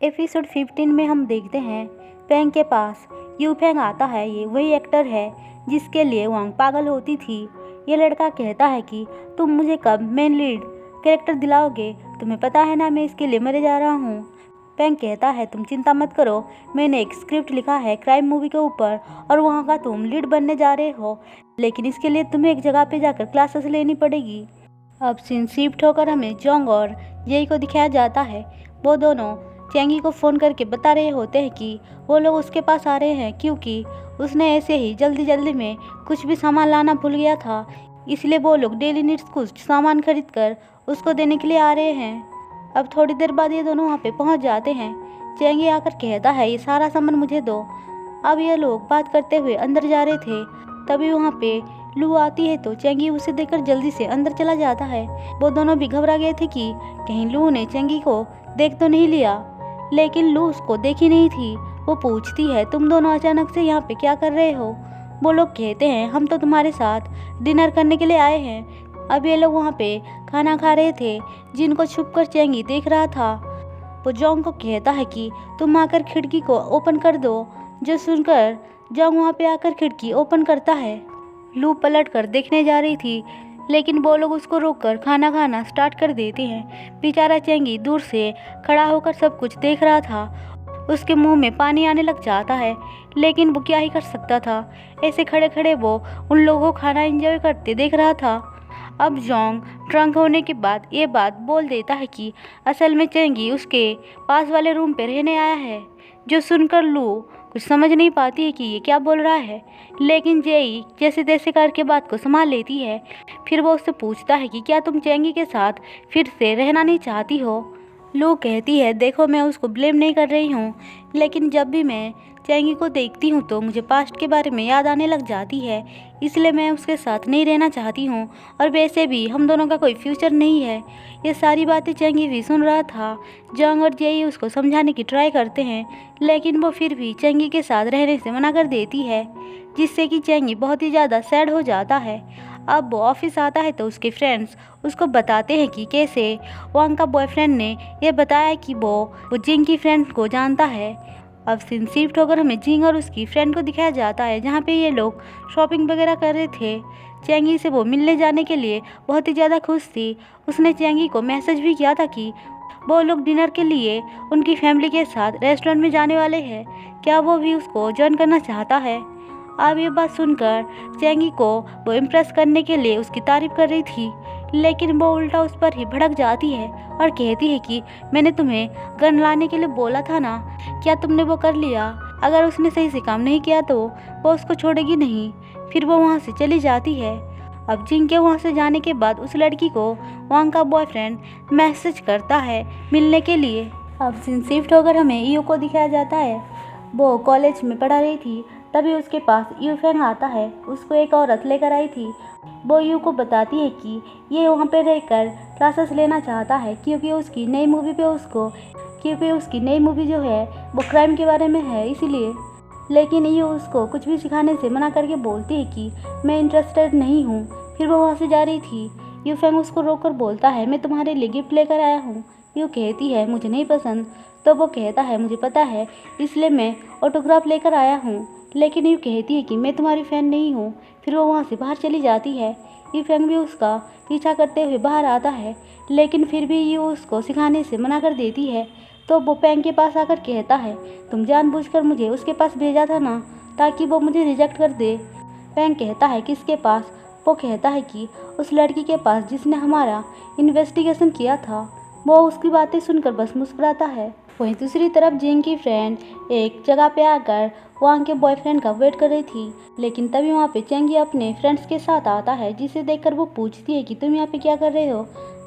Episode 15 में हम देखते हैं पेंग के पास यूफेंग आता है। ये वही एक्टर है जिसके लिए वांग पागल होती थी। ये लड़का कहता है कि तुम मुझे कब मेन लीड कैरेक्टर दिलाओगे, तुम्हें पता है ना मैं इसके लिए मरे जा रहा हूँ। पेंग कहता है तुम चिंता मत करो, मैंने एक स्क्रिप्ट लिखा है क्राइम मूवी के ऊपर और वहाँ का तुम लीड बनने जा रहे हो, लेकिन इसके लिए तुम्हें एक जगह पे जाकर क्लासेस लेनी पड़ेगी। अब सीन शिफ्ट होकर हमें जोंग और जेई को दिखाया जाता है। वो दोनों चेंगी को फ़ोन करके बता रहे होते हैं कि वो लोग उसके पास आ रहे हैं क्योंकि उसने ऐसे ही जल्दी जल्दी में कुछ भी सामान लाना भूल गया था, इसलिए वो लोग डेली नीड्स कुछ सामान खरीद कर उसको देने के लिए आ रहे हैं। अब थोड़ी देर बाद ये दोनों वहाँ पे पहुँच जाते हैं। चेंगी आकर कहता है ये सारा सामान मुझे दो। अब ये लोग बात करते हुए अंदर जा रहे थे, तभी वहाँ पे लू आती है तो चेंगी उसे देखकर जल्दी से अंदर चला जाता है। वो दोनों भी घबरा गए थे कि कहीं लू ने चेंगी को देख तो नहीं लिया, लेकिन लू उसको देखी नहीं थी। वो पूछती है तुम दोनों अचानक से यहाँ पे क्या कर रहे हो। वो लोग कहते हैं हम तो तुम्हारे साथ डिनर करने के लिए आए हैं। अब ये लोग वहाँ पे खाना खा रहे थे जिनको छुपकर चेंगी देख रहा था। वो जोंग को कहता है कि तुम आकर खिड़की को ओपन कर दो, जो सुनकर जोंग वहाँ पे आकर खिड़की ओपन करता है। लू पलट कर देखने जा रही थी, लेकिन वो लोग उसको रोककर खाना खाना स्टार्ट कर देते हैं। बेचारा चेंगी दूर से खड़ा होकर सब कुछ देख रहा था। उसके मुंह में पानी आने लग जाता है, लेकिन वो क्या ही कर सकता था। ऐसे खड़े खड़े वो उन लोगों को खाना एंजॉय करते देख रहा था। अब जोंग ड्रंक होने के बाद ये बात बोल देता है कि असल में चेंगी उसके पास वाले रूम पे रहने आया है, जो सुनकर लू कुछ समझ नहीं पाती है कि ये क्या बोल रहा है, लेकिन जेई जैसे तैसे करके बात को संभाल लेती है। फिर वो उससे पूछता है कि क्या तुम चेंगी के साथ फिर से रहना नहीं चाहती हो। लू कहती है देखो मैं उसको ब्लेम नहीं कर रही हूँ, लेकिन जब भी मैं चेंगी को देखती हूँ तो मुझे पास्ट के बारे में याद आने लग जाती है, इसलिए मैं उसके साथ नहीं रहना चाहती हूँ। और वैसे भी हम दोनों का कोई फ्यूचर नहीं है। ये सारी बातें चेंगी भी सुन रहा था। जोंग और जेई उसको समझाने की ट्राई करते हैं, लेकिन वो फिर भी चेंगी के साथ रहने से मना कर देती है, जिससे कि चेंगी बहुत ही ज़्यादा सैड हो जाता है। अब वो ऑफिस आता है तो उसके फ्रेंड्स उसको बताते हैं कि कैसे वांग का बॉयफ्रेंड ने यह बताया कि वो जिंग की फ्रेंड को जानता है। अब सीन शिफ्ट होकर हमें जिंग और उसकी फ्रेंड को दिखाया जाता है, जहाँ पे ये लोग शॉपिंग वगैरह कर रहे थे। चेंगी से वो मिलने जाने के लिए बहुत ही ज़्यादा खुश थी। उसने चेंगी को मैसेज भी किया था कि वो लोग डिनर के लिए उनकी फैमिली के साथ रेस्टोरेंट में जाने वाले हैं, क्या वो भी उसको ज्वाइन करना चाहता है। अब ये बात सुनकर चेंगी को वो इम्प्रेस करने के लिए उसकी तारीफ कर रही थी, लेकिन वो उल्टा उस पर ही भड़क जाती है और कहती है कि मैंने तुम्हें गन लाने के लिए बोला था ना, क्या तुमने वो कर लिया। अगर उसने सही से काम नहीं किया तो वो उसको छोड़ेगी नहीं। फिर वो वहाँ से चली जाती है। अब जिंग के वहाँ से जाने के बाद उस लड़की को वांग का बॉयफ्रेंड मैसेज करता है मिलने के लिए। अब सीन शिफ्ट होकर हमें ईयू को दिखाया जाता है। वो कॉलेज में पढ़ा रही थी, तभी उसके पास यूफेंग आता है। उसको एक औरत लेकर आई थी। वो यू को बताती है कि ये वहाँ पे रहकर क्लासेस लेना चाहता है क्योंकि उसकी नई मूवी जो है वो क्राइम के बारे में है, इसीलिए। लेकिन यू उसको कुछ भी सिखाने से मना करके बोलती है कि मैं इंटरेस्टेड नहीं हूँ। फिर वो वहाँ से जा रही थी। यूफेंग उसको रोककर बोलता है मैं तुम्हारे लिए गिफ्ट लेकर आया हूँ। यू कहती है मुझे नहीं पसंद, तो वो कहता है मुझे पता है, इसलिए मैं ऑटोग्राफ लेकर आया हूँ। लेकिन यू कहती है कि मैं तुम्हारी फ़ैन नहीं हूँ। फिर वो वहाँ से बाहर चली जाती है। यूफेंग भी उसका पीछा करते हुए बाहर आता है, लेकिन फिर भी यू उसको सिखाने से मना कर देती है। तो वो पेंग के पास आकर कहता है तुम जानबूझकर मुझे उसके पास भेजा था ना, ताकि वो मुझे रिजेक्ट कर दे। पेंग कहता है किसके पास। वो कहता है कि उस लड़की के पास जिसने हमारा इन्वेस्टिगेशन किया था। वो उसकी बातें सुनकर बस मुस्कुराता है। वहीं दूसरी तरफ जिंग की फ्रेंड एक जगह पे आकर वांग के बॉयफ्रेंड का वेट कर रही थी, लेकिन तभी वहाँ पे चेंगी अपने फ्रेंड्स के साथ आता है, जिसे देखकर वो पूछती है कि तुम यहाँ पे क्या कर रहे हो।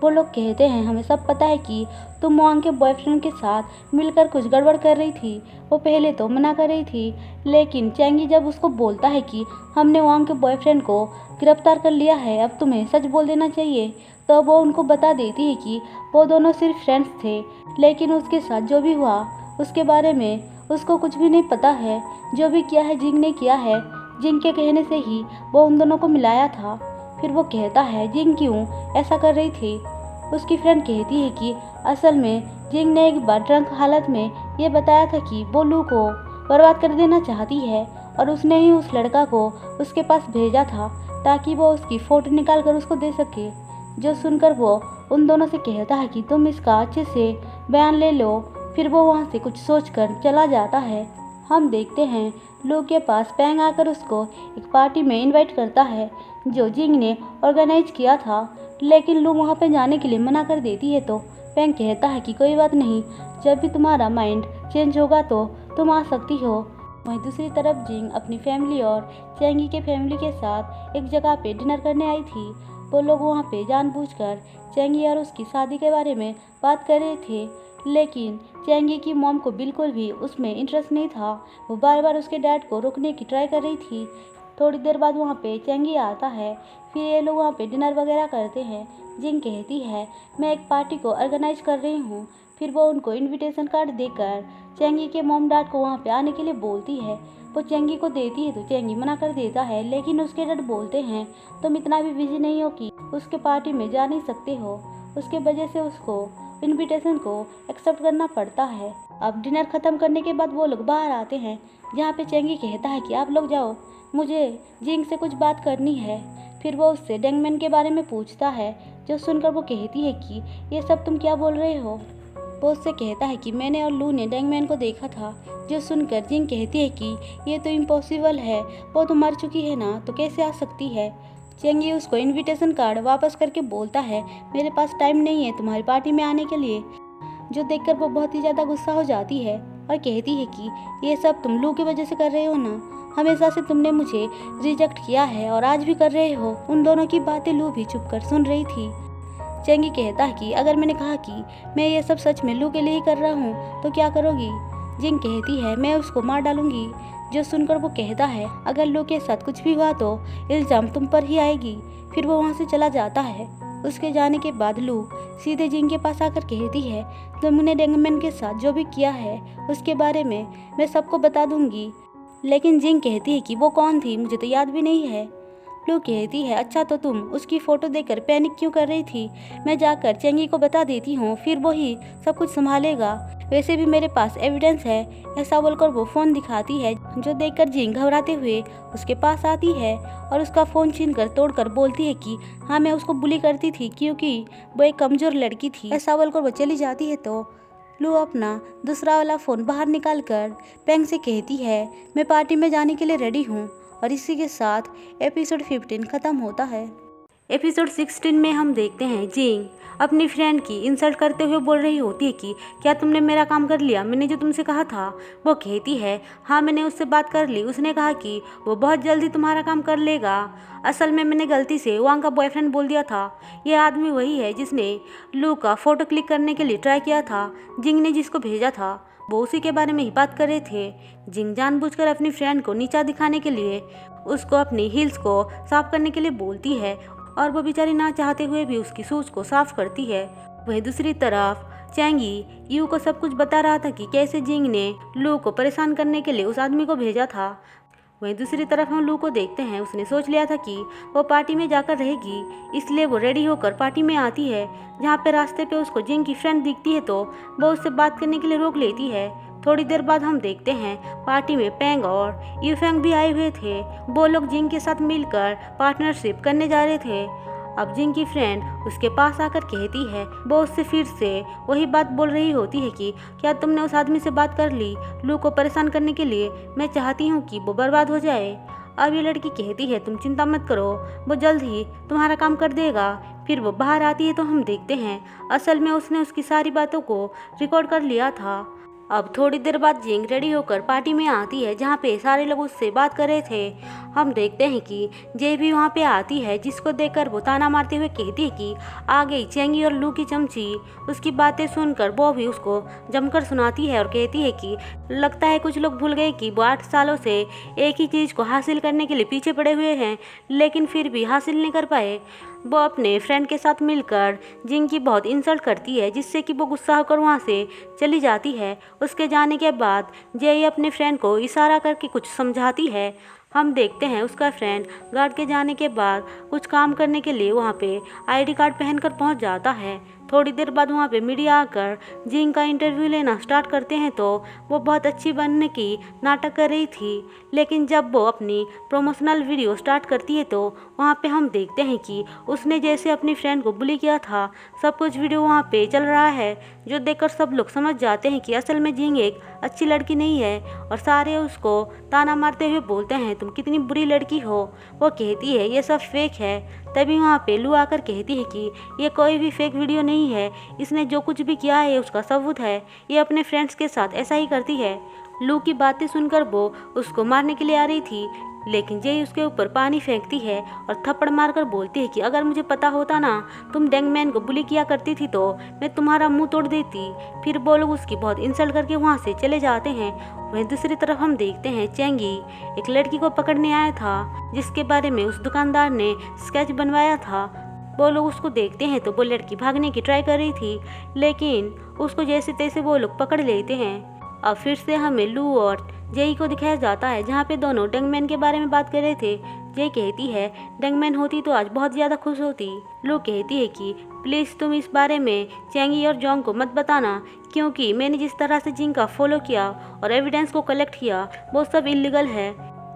वो लोग कहते हैं हमें सब पता है कि तुम वांग के बॉयफ्रेंड के साथ मिलकर कुछ गड़बड़ कर रही थी। वो पहले तो मना कर रही थी, लेकिन चेंगी जब उसको बोलता है कि हमने वांग के बॉयफ्रेंड को गिरफ्तार कर लिया है, अब तुम्हें सच बोल देना चाहिए, तो वो उनको बता देती है कि वो दोनों सिर्फ फ्रेंड्स थे, लेकिन उसके साथ जो भी हुआ उसके बारे में उसको कुछ भी नहीं पता है। जो भी किया है जिंग ने किया है, जिंग के कहने से ही वो उन दोनों को मिलाया था। फिर वो कहता है जिंग क्यों ऐसा कर रही थी। उसकी फ्रेंड कहती है कि असल में जिंग ने एक बार ड्रंक हालत में ये बताया था कि वो लू को बर्बाद कर देना चाहती है और उसने ही उस लड़का को उसके पास भेजा था ताकि वो उसकी फ़ोटो निकाल कर उसको दे सके। जो सुनकर वो उन दोनों से कहता है कि तुम इसका अच्छे से बयान ले लो। फिर वो वहाँ से कुछ सोचकर चला जाता है। हम देखते हैं लू के पास पैंग आकर उसको एक पार्टी में इनवाइट करता है जो जिंग ने ऑर्गेनाइज किया था, लेकिन लू वहाँ पे जाने के लिए मना कर देती है। तो पैंग कहता है कि कोई बात नहीं, जब भी तुम्हारा माइंड चेंज होगा तो तुम आ सकती हो। वहीं दूसरी तरफ जिंग अपनी फैमिली और चैंगी के फैमिली के साथ एक जगह पे डिनर करने आई थी। वो लोग वहाँ पे जानबूझकर चैंगी और उसकी शादी के बारे में बात कर रहे थे, लेकिन चैंगी की मॉम को बिल्कुल भी उसमें इंटरेस्ट नहीं था। वो बार बार उसके डैड को रोकने की ट्राई कर रही थी। थोड़ी देर बाद वहाँ पे चैंगी आता है। फिर ये लोग वहाँ पे डिनर वगैरह करते हैं। जिंग कहती है मैं एक पार्टी को ऑर्गेनाइज कर रही हूँ। फिर वो उनको इनविटेशन कार्ड देकर चैंगी के मॉम डैड को वहाँ पे आने के लिए बोलती है। वो चैंगी को देती है तो चैंगी मना कर देता है, लेकिन उसके डैड बोलते हैं तुम इतना भी बिजी नहीं हो कि उसके पार्टी में जा नहीं सकते हो। उसके वजह से उसको इनविटेशन को एक्सेप्ट करना पड़ता है। अब डिनर ख़त्म करने के बाद वो लोग बाहर आते हैं, जहाँ पे चैंगी कहता है कि आप लोग जाओ, मुझे जिंग से कुछ बात करनी है। फिर वो उससे डेंगमैन के बारे में पूछता है, जो सुनकर वो कहती है कि ये सब तुम क्या बोल रहे हो। वो उससे कहता है कि मैंने और लू ने डेंगमैन को देखा था। जो सुनकर जिंग कहती है कि ये तो इम्पॉसिबल है, वो तो मर चुकी है ना, तो कैसे आ सकती है। चैंगी उसको इनविटेशन कार्ड वापस करके बोलता है मेरे पास टाइम नहीं है तुम्हारी पार्टी में आने के लिए। जो देखकर वो बहुत ही ज़्यादा गुस्सा हो जाती है और कहती है कि ये सब तुम लू की वजह से कर रहे हो ना, हमेशा से तुमने मुझे रिजेक्ट किया है और आज भी कर रहे हो। उन दोनों की बातें लू भी चुप कर सुन रही थी। चैंगी कहता है कि अगर मैंने कहा कि मैं ये सब सच में लू के लिए ही कर रहा हूँ तो क्या करोगी। जिंग कहती है मैं उसको मार डालूंगी। जो सुनकर वो कहता है अगर लू के साथ कुछ भी हुआ तो इल्ज़ाम तुम पर ही आएगी। फिर वो वहाँ से चला जाता है। उसके जाने के बाद लू सीधे जिंग के पास आकर कहती है तुमने डेंगमैन के साथ जो भी किया है उसके बारे में मैं सबको बता दूंगी। लेकिन जिंग कहती है कि वो कौन थी, मुझे तो याद भी नहीं है। लू कहती है अच्छा तो तुम उसकी फ़ोटो देखकर पैनिक क्यों कर रही थी, मैं जाकर चैंगी को बता देती हूँ, फिर वो ही सब कुछ संभालेगा। वैसे भी मेरे पास एविडेंस है। ऐसा बोलकर वो फ़ोन दिखाती है, जो देखकर जिंग घबराते हुए उसके पास आती है और उसका फ़ोन छीनकर तोड़कर बोलती है कि हाँ मैं उसको बुली करती थी क्योंकि वो एक कमज़ोर लड़की थी। ऐसा बोलकर वो चली जाती है। तो लू अपना दूसरा वाला फ़ोन बाहर निकाल कर पैंग से कहती है मैं पार्टी में जाने के लिए रेडी हूँ। और इसी के साथ एपिसोड 15 ख़त्म होता है। एपिसोड 16 में हम देखते हैं जिंग अपनी फ्रेंड की इंसल्ट करते हुए बोल रही होती है कि क्या तुमने मेरा काम कर लिया, मैंने जो तुमसे कहा था। वो कहती है हाँ मैंने उससे बात कर ली, उसने कहा कि वो बहुत जल्दी तुम्हारा काम कर लेगा। असल में मैंने गलती से वांग का बॉयफ्रेंड बोल दिया था। यह आदमी वही है जिसने लू का फ़ोटो क्लिक करने के लिए ट्राई किया था। जिंग ने जिसको भेजा था वो उसी के बारे में ही बात कर रहे थे। जिंग जानबूझकर अपनी फ्रेंड को नीचा दिखाने के लिए उसको अपनी हील्स को साफ करने के लिए बोलती है और वो बेचारी ना चाहते हुए भी उसकी शूज को साफ करती है। वहीं दूसरी तरफ चैंगी यू को सब कुछ बता रहा था कि कैसे जिंग ने लू को परेशान करने के लिए उस आदमी को भेजा था। वहीं दूसरी तरफ हम लू को देखते हैं, उसने सोच लिया था कि वो पार्टी में जाकर रहेगी, इसलिए वो रेडी होकर पार्टी में आती है। जहाँ पे रास्ते पे उसको जिंग की फ्रेंड दिखती है तो वो उससे बात करने के लिए रोक लेती है। थोड़ी देर बाद हम देखते हैं पार्टी में पैंग और यूफेंग भी आए हुए थे। वो लोग जिंग के साथ मिलकर पार्टनरशिप करने जा रहे थे। अब जिंग की फ्रेंड उसके पास आकर कहती है, वो उससे फिर से वही बात बोल रही होती है कि क्या तुमने उस आदमी से बात कर ली लू को परेशान करने के लिए, मैं चाहती हूँ कि वो बर्बाद हो जाए। अब ये लड़की कहती है तुम चिंता मत करो, वो जल्द ही तुम्हारा काम कर देगा। फिर वो बाहर आती है तो हम देखते हैं असल में उसने उसकी सारी बातों को रिकॉर्ड कर लिया था। अब थोड़ी देर बाद जिंग रेडी होकर पार्टी में आती है, जहाँ पे सारे लोग उससे बात कर रहे थे। हम देखते हैं कि जे भी वहाँ पे आती है, जिसको देखकर वो ताना मारते हुए कहती है कि आ गई चैंगी और लू की चमची। उसकी बातें सुनकर वो भी उसको जमकर सुनाती है और कहती है कि लगता है कुछ लोग भूल गए कि वो 8 सालों से एक ही चीज़ को हासिल करने के लिए पीछे पड़े हुए हैं, लेकिन फिर भी हासिल नहीं कर पाए। वो अपने फ्रेंड के साथ मिलकर जिंग की बहुत इंसल्ट करती है, जिससे कि वो गुस्सा होकर वहाँ से चली जाती है। उसके जाने के बाद जेई अपने फ्रेंड को इशारा करके कुछ समझाती है। हम देखते हैं उसका फ्रेंड गार्ड के जाने के बाद कुछ काम करने के लिए वहाँ पे आईडी कार्ड पहनकर पहुँच जाता है। थोड़ी देर बाद वहाँ पे मीडिया आकर जिंग का इंटरव्यू लेना स्टार्ट करते हैं तो वो बहुत अच्छी बनने की नाटक कर रही थी। लेकिन जब वो अपनी प्रमोशनल वीडियो स्टार्ट करती है तो वहाँ पे हम देखते हैं कि उसने जैसे अपनी फ्रेंड को बुली किया था सब कुछ वीडियो वहाँ पे चल रहा है, जो देखकर सब लोग समझ जाते हैं कि असल में जिंग एक अच्छी लड़की नहीं है और सारे उसको ताना मारते हुए बोलते हैं तुम कितनी बुरी लड़की हो। वो कहती है ये सब फेक है। तभी वहाँ पे लू आकर कहती है कि ये कोई भी फेक वीडियो नहीं है, इसने जो कुछ भी किया है उसका सबूत है, ये अपने फ्रेंड्स के साथ ऐसा ही करती है। लू की बातें सुनकर वो उसको मारने के लिए आ रही थी, लेकिन जेई उसके ऊपर पानी फेंकती है और थप्पड़ मारकर बोलती है कि अगर मुझे पता होता ना तुम डैंगमैन को बुली किया करती थी तो मैं तुम्हारा मुंह तोड़ देती। फिर वो लोग उसकी बहुत इंसल्ट करके वहाँ से चले जाते हैं। वहीं दूसरी तरफ हम देखते हैं चेंगी एक लड़की को पकड़ने आया था जिसके बारे में उस दुकानदार ने स्केच बनवाया था। वो लोग उसको देखते हैं तो वो लड़की भागने की ट्राई कर रही थी, लेकिन उसको जैसे तैसे वो लोग पकड़ लेते हैं। अब फिर से हमें लू और जेई को दिखाया जाता है जहाँ पे दोनों डंगमैन के बारे में बात कर रहे थे। जेई कहती है डंगमैन होती तो आज बहुत ज़्यादा खुश होती। लू कहती है कि प्लीज़ तुम इस बारे में चेंगी और जोंग को मत बताना, क्योंकि मैंने जिस तरह से जिंग का फॉलो किया और एविडेंस को कलेक्ट किया वो सब इलीगल है।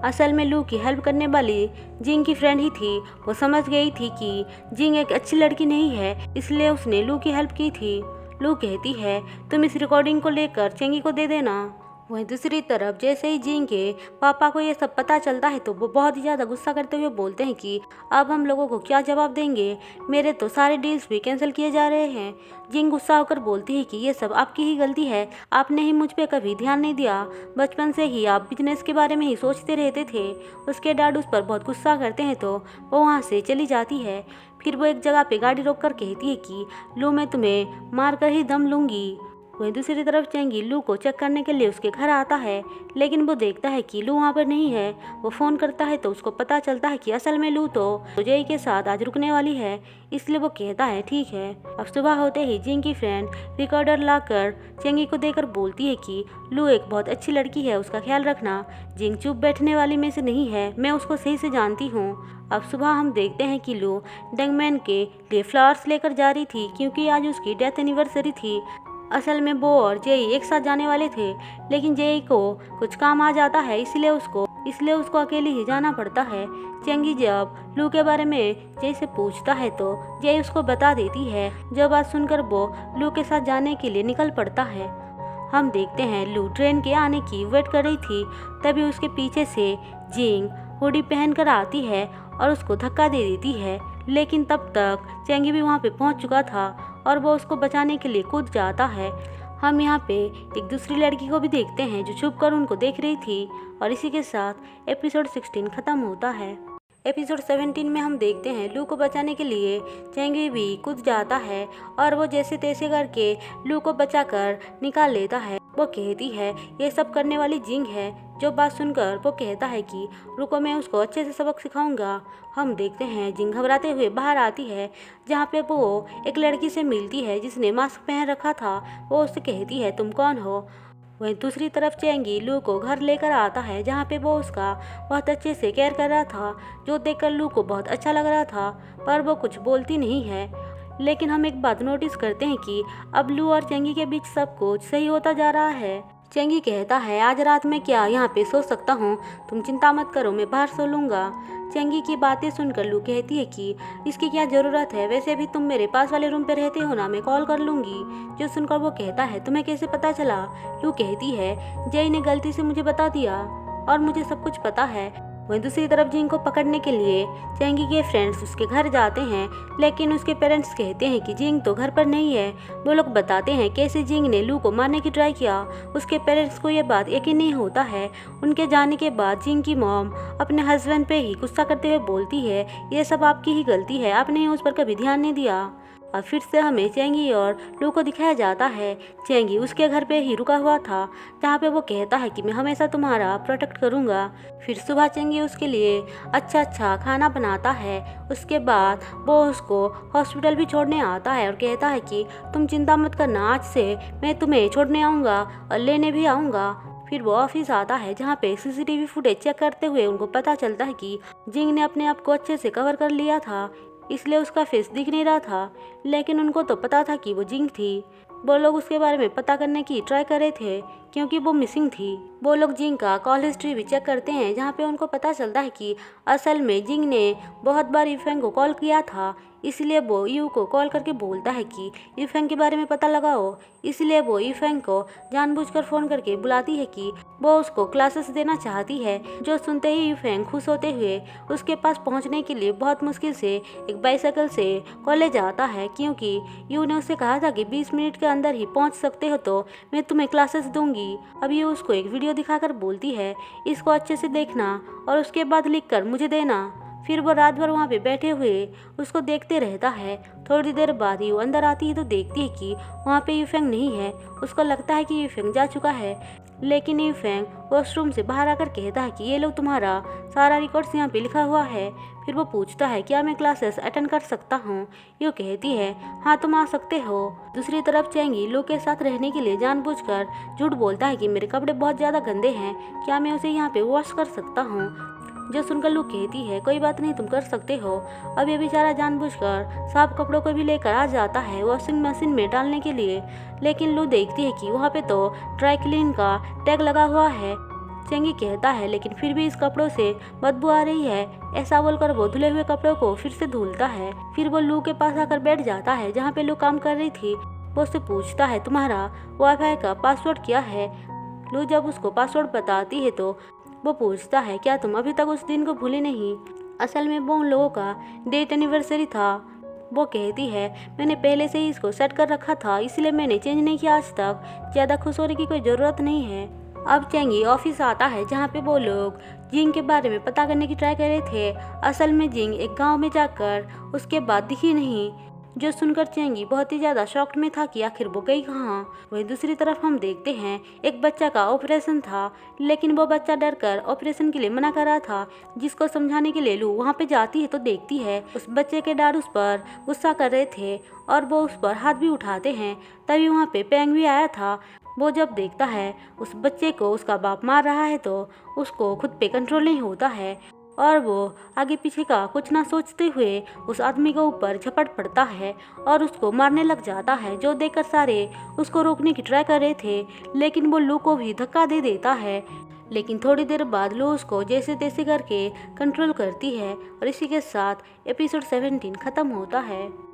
असल में लू की हेल्प करने वाली जिंग की फ्रेंड ही थी। वो समझ गई थी कि जिंग एक अच्छी लड़की नहीं है, इसलिए उसने लू की हेल्प की थी। लू कहती है तुम इस रिकॉर्डिंग को लेकर चेंगी को दे देना। वहीं दूसरी तरफ जैसे ही जिंग के पापा को ये सब पता चलता है तो वो बहुत ही ज़्यादा गुस्सा करते हुए बोलते हैं कि अब हम लोगों को क्या जवाब देंगे, मेरे तो सारे डील्स भी कैंसिल किए जा रहे हैं। जिंग गुस्सा होकर बोलती है कि ये सब आपकी ही गलती है, आपने ही मुझ पे कभी ध्यान नहीं दिया, बचपन से ही आप बिजनेस के बारे में ही सोचते रहते थे। उसके डैड उस पर बहुत गुस्सा करते हैं तो वो वहाँ से चली जाती है। फिर वो एक जगह पे गाड़ी रोककर कहती है कि लू मैं तुम्हें मार कर ही दम लूँगी। वहीं दूसरी तरफ चेंगी लू को चेक करने के लिए उसके घर आता है, लेकिन वो देखता है कि लू वहाँ पर नहीं है। वो फ़ोन करता है तो उसको पता चलता है कि असल में लू तो जेई के साथ आज रुकने वाली है, इसलिए वो कहता है ठीक है। अब सुबह होते ही जिंग की फ्रेंड रिकॉर्डर लाकर चेंगी को देकर बोलती है कि लू एक बहुत अच्छी लड़की है, उसका ख्याल रखना। जिंग चुप बैठने वाली में से नहीं है, मैं उसको सही से जानती हूँ। अब सुबह हम देखते हैं कि लू डंगमैन के लिए फ्लावर्स लेकर जा रही थी, क्योंकि आज उसकी डेथ एनिवर्सरी थी। असल में वो और जेई एक साथ जाने वाले थे, लेकिन जेई को कुछ काम आ जाता है, इसलिए उसको अकेले ही जाना पड़ता है। चेंगी जब लू के बारे में जेई से पूछता है तो जेई उसको बता देती है। जो बात सुनकर वो लू के साथ जाने के लिए निकल पड़ता है। हम देखते हैं लू ट्रेन के आने की वेट कर रही थी, तभी उसके पीछे से जिंग हुडी पहनकर आती है और उसको धक्का दे देती है, लेकिन तब तक चेंगी भी वहाँ पे पहुँच चुका था और वो उसको बचाने के लिए कूद जाता है। हम यहाँ पे एक दूसरी लड़की को भी देखते हैं जो छुपकर उनको देख रही थी, और इसी के साथ एपिसोड 16 खत्म होता है। एपिसोड 17 में हम देखते हैं लू को बचाने के लिए चेंगी भी कूद जाता है और वो जैसे तैसे करके लू को बचाकर निकाल लेता है। वो कहती है ये सब करने वाली जिंग है। जो बात सुनकर वो कहता है कि रुको मैं उसको अच्छे से सबक सिखाऊंगा। हम देखते हैं जिंग घबराते हुए बाहर आती है, जहाँ पे वो एक लड़की से मिलती है जिसने मास्क पहन रखा था। वो उससे कहती है तुम कौन हो। वहीं दूसरी तरफ चेंगी लू को घर लेकर आता है, जहाँ पे वो उसका बहुत अच्छे से केयर कर रहा था, जो देखकर लू को बहुत अच्छा लग रहा था, पर वो कुछ बोलती नहीं है। लेकिन हम एक बात नोटिस करते हैं कि अब लू और चेंगी के बीच सब कुछ सही होता जा रहा है। चेंगी कहता है आज रात में क्या यहाँ पे सो सकता हूँ, तुम चिंता मत करो, मैं बाहर सो लूँगा। चेंगी की बातें सुनकर लू कहती है कि इसकी क्या ज़रूरत है, वैसे भी तुम मेरे पास वाले रूम पे रहते हो ना, मैं कॉल कर लूँगी। जो सुनकर वो कहता है तुम्हें कैसे पता चला। लू कहती है जेई ने गलती से मुझे बता दिया और मुझे सब कुछ पता है। वहीं दूसरी तरफ जिंग को पकड़ने के लिए चेंगी के फ्रेंड्स उसके घर जाते हैं, लेकिन उसके पेरेंट्स कहते हैं कि जिंग तो घर पर नहीं है। वो लोग बताते हैं कैसे जिंग ने लू को मारने की ट्राई किया। उसके पेरेंट्स को ये बात यकीन नहीं होता है। उनके जाने के बाद जिंग की मॉम अपने हस्बैंड पे ही गुस्सा करते हुए बोलती है ये सब आपकी ही गलती है, आपने ही उस पर कभी ध्यान नहीं दिया। और फिर से हमें चेंगी और लू को दिखाया जाता है। चेंगी उसके घर पे ही रुका हुआ था, जहाँ पे वो कहता है कि मैं हमेशा तुम्हारा प्रोटेक्ट करूँगा। फिर सुबह चेंगी उसके लिए अच्छा अच्छा खाना बनाता है। उसके बाद वो उसको हॉस्पिटल भी छोड़ने आता है और कहता है कि तुम चिंता मत करना, आज से मैं तुम्हें छोड़ने आऊँगा और लेने भी आऊँगा। फिर वो ऑफिस आता है, जहाँ पे सीसीटीवी फुटेज चेक करते हुए उनको पता चलता है कि जिंग ने अपने आप को अच्छे से कवर कर लिया था। इसलिए उसका फेस दिख नहीं रहा था, लेकिन उनको तो पता था कि वो जिंग थी। वो लोग उसके बारे में पता करने की ट्राई कर रहे थे क्योंकि वो मिसिंग थी। वो लोग जिंग का कॉल हिस्ट्री भी चेक करते हैं, जहाँ पे उनको पता चलता है कि असल में जिंग ने बहुत बार यूफेंग को कॉल किया था। इसलिए वो यू को कॉल करके बोलता है कि यूफेंग के बारे में पता लगाओ। इसलिए वो यूफेंग को जानबूझकर फ़ोन करके बुलाती है कि वो उसको क्लासेस देना चाहती है। जो सुनते ही यूफेंग खुश होते हुए उसके पास पहुंचने के लिए बहुत मुश्किल से एक बाइसाइकिल से कॉलेज आता है, क्योंकि यू ने उससे कहा था कि 20 मिनट के अंदर ही पहुंच सकते हो तो मैं तुम्हें क्लासेस दूंगी। अब यू उसको एक वीडियो दिखाकर बोलती है, इसको अच्छे से देखना और उसके बाद लिख कर मुझे देना। फिर वो रात भर वहाँ पे बैठे हुए उसको देखते रहता है। थोड़ी देर बाद यू अंदर आती है तो देखती है कि वहाँ पे यूफेंग नहीं है। उसको लगता है कि यूफेंग जा चुका है, लेकिन यूफेंग वॉशरूम से बाहर आकर कहता है कि ये लो तुम्हारा सारा रिकॉर्ड्स यहाँ पे लिखा हुआ है। फिर वो पूछता है क्या मैं क्लासेस अटेंड कर सकता हूँ। यू कहती है हाँ तुम आ सकते हो। दूसरी तरफ चैंगी लू के साथ रहने के लिए जानबूझकर झूठ बोलता है कि मेरे कपड़े बहुत ज़्यादा गंदे हैं, क्या मैं उसे यहाँ पे वॉश कर सकता हूँ। जो सुनकर लू कहती है कोई बात नहीं तुम कर सकते हो। अब ये बेचारा जानबूझकर साफ कपड़ों को भी लेकर आ जाता है वॉशिंग मशीन में डालने के लिए, लेकिन लू देखती है कि वहाँ पे तो ड्राई क्लीन का टैग लगा हुआ है। चेंगी कहता है लेकिन फिर भी इस कपड़ों से बदबू आ रही है। ऐसा बोलकर वो धुले हुए कपड़ों को फिर से धुलता है। फिर वो लू के पास आकर बैठ जाता है जहाँ पे लू काम कर रही थी। वो उससे पूछता है तुम्हारा वाईफाई का पासवर्ड क्या है। लू जब उसको पासवर्ड बताती है तो वो पूछता है क्या तुम अभी तक उस दिन को भूली नहीं। असल में वो उन लोगों का डेट एनिवर्सरी था। वो कहती है मैंने पहले से ही इसको सेट कर रखा था, इसलिए मैंने चेंज नहीं किया आज तक। ज़्यादा खुश होने की कोई ज़रूरत नहीं है। अब चेंगी ऑफिस आता है जहाँ पे वो लोग जिंग के बारे में पता करने की ट्राई कर रहे थे। असल में जिंग एक गांव में जाकर उसके बाद दिखी नहीं। जो सुनकर चेंगी बहुत ही ज़्यादा शॉक्ड में था कि आखिर वो गई कहाँ। वहीं दूसरी तरफ हम देखते हैं एक बच्चा का ऑपरेशन था, लेकिन वो बच्चा डर कर ऑपरेशन के लिए मना कर रहा था। जिसको समझाने के लिए लू वहाँ पे जाती है तो देखती है उस बच्चे के डैड उस पर गुस्सा कर रहे थे और वो उस पर हाथ भी उठाते हैं। तभी वहाँ पे पेंग भी आया था। वो जब देखता है उस बच्चे को उसका बाप मार रहा है तो उसको खुद पे कंट्रोल नहीं होता है और वो आगे पीछे का कुछ ना सोचते हुए उस आदमी के ऊपर झपट पड़ता है और उसको मारने लग जाता है। जो देखकर सारे उसको रोकने की ट्राई कर रहे थे, लेकिन वो लू को भी धक्का दे देता है। लेकिन थोड़ी देर बाद लू उसको जैसे तैसे करके कंट्रोल करती है और इसी के साथ एपिसोड 17 खत्म होता है।